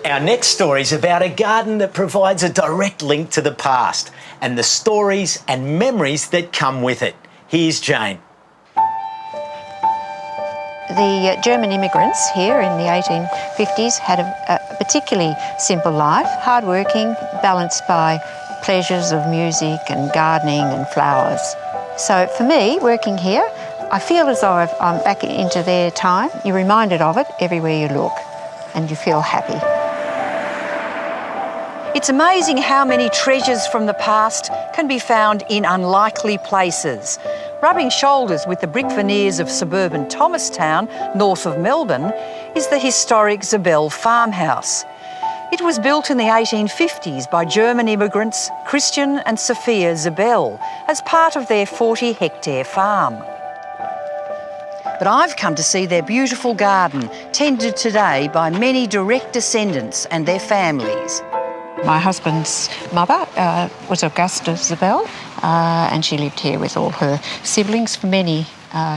Our next story is about a garden that provides a direct link to the past and the stories and memories that come with it. Here's Jane. The German immigrants here in the 1850s had a particularly simple life, hard-working, balanced by pleasures of music and gardening and flowers. So for me, working here, I feel as though I'm back into their time. You're reminded of it everywhere you look, and you feel happy. It's amazing how many treasures from the past can be found in unlikely places. Rubbing shoulders with the brick veneers of suburban Thomastown, north of Melbourne, is the historic Ziebell Farmhouse. It was built in the 1850s by German immigrants Christian and Sophia Ziebell as part of their 40-hectare farm. But I've come to see their beautiful garden, tended today by many direct descendants and their families. My husband's mother was Augusta Ziebell, and she lived here with all her siblings for many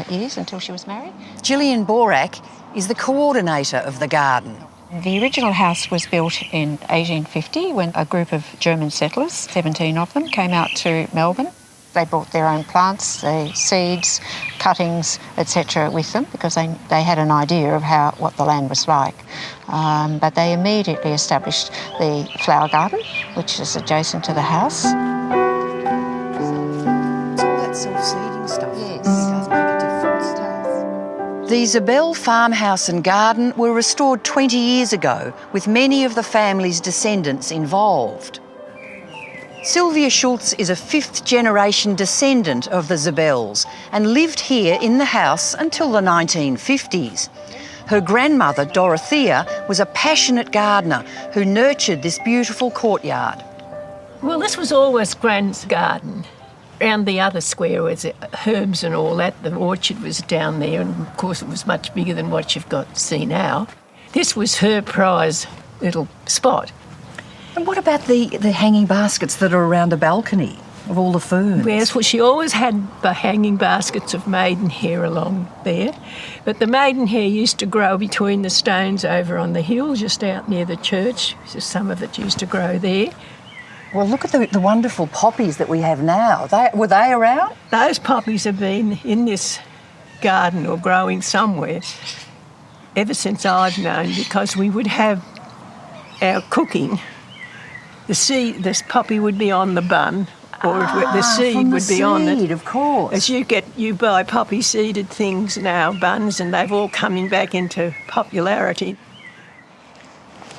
years until she was married. Gillian Borak is the coordinator of the garden. The original house was built in 1850 when a group of German settlers, 17 of them, came out to Melbourne. They brought their own plants, their seeds, cuttings, etc. with them because they had an idea of what the land was like. But they immediately established the flower garden, which is adjacent to the house. It's all that self-seeding stuff. Yes. It does make a difference. The Ziebell farmhouse and garden were restored 20 years ago, with many of the family's descendants involved. Sylvia Schultz is a fifth-generation descendant of the Ziebells and lived here in the house until the 1950s. Her grandmother, Dorothea, was a passionate gardener who nurtured this beautiful courtyard. Well, this was always Gran's garden. Around the other square was herbs and all that. The orchard was down there, and of course it was much bigger than what you've got to see now. This was her prize little spot. And what about the hanging baskets that are around the balcony of all the ferns? Yes, well, she always had the hanging baskets of maidenhair along there. But the maidenhair used to grow between the stones over on the hill, just out near the church. So some of it used to grow there. Well, look at the wonderful poppies that we have now. Were they around? Those poppies have been in this garden or growing somewhere ever since I've known, because we would have our cooking. This poppy would be on the bun, or the seed would be on it. Of course. As you buy poppy seeded things now, buns, and they've all coming back into popularity.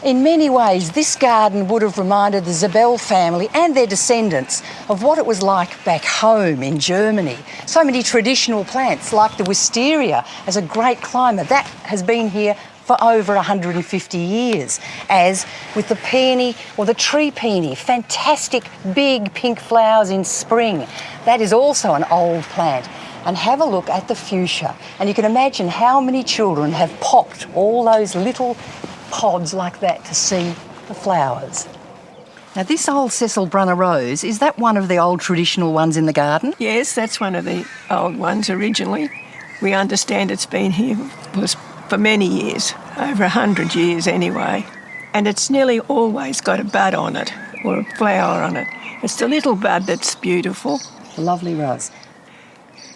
In many ways, this garden would have reminded the Ziebell family and their descendants of what it was like back home in Germany. So many traditional plants, like the wisteria, as a great climber, that has been here for over 150 years, as with the peony or the tree peony, fantastic big pink flowers in spring. That is also an old plant. And have a look at the fuchsia, and you can imagine how many children have popped all those little pods like that to see the flowers. Now, this old Cecil Brunner rose, is that one of the old traditional ones in the garden? Yes, that's one of the old ones originally. We understand it's been here for many years, over 100 years anyway. And it's nearly always got a bud on it, or a flower on it. It's the little bud that's beautiful. A lovely rose.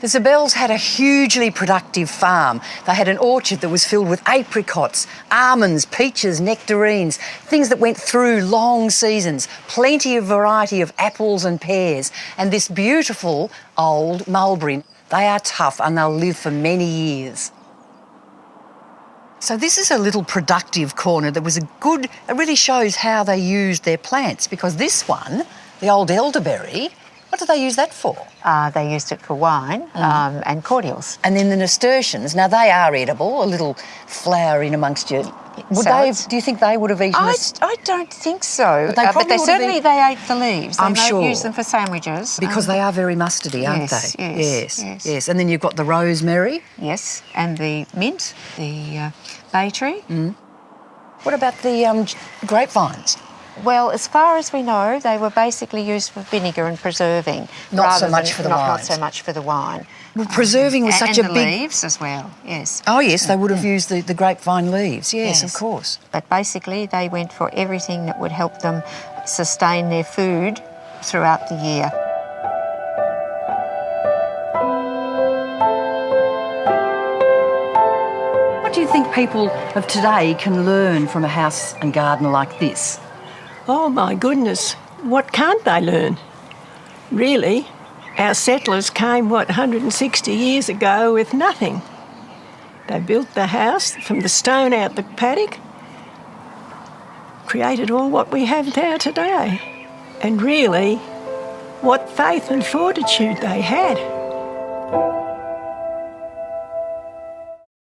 The Ziebells had a hugely productive farm. They had an orchard that was filled with apricots, almonds, peaches, nectarines, things that went through long seasons, plenty of variety of apples and pears, and this beautiful old mulberry. They are tough and they'll live for many years. So this is a little productive corner that was it really shows how they used their plants, because this one, the old elderberry, what do they use that for? They used it for wine and cordials. And then the nasturtiums, now they are edible, a little flower in amongst you. Do you think they would have eaten this? I don't think so. But they certainly they ate the leaves. I'm they sure. Use them for sandwiches. Because they are very mustardy, aren't they? Yes. And then you've got the rosemary. Yes, and the mint, the bay tree. What about the grapevines? Well, as far as we know, they were basically used for vinegar and preserving. Not so much for the Not wines. so much for the wine. Well, preserving was such a and the big... leaves as well, yes. Oh, yes, they would have used the grapevine leaves. Yes, of Yes. course. But basically, they went for everything that would help them sustain their food throughout the year. What do you think people of today can learn from a house and garden like this? Oh my goodness, what can't they learn? Really, our settlers came, 160 years ago with nothing. They built the house from the stone out the paddock, created all what we have now today. And really, what faith and fortitude they had.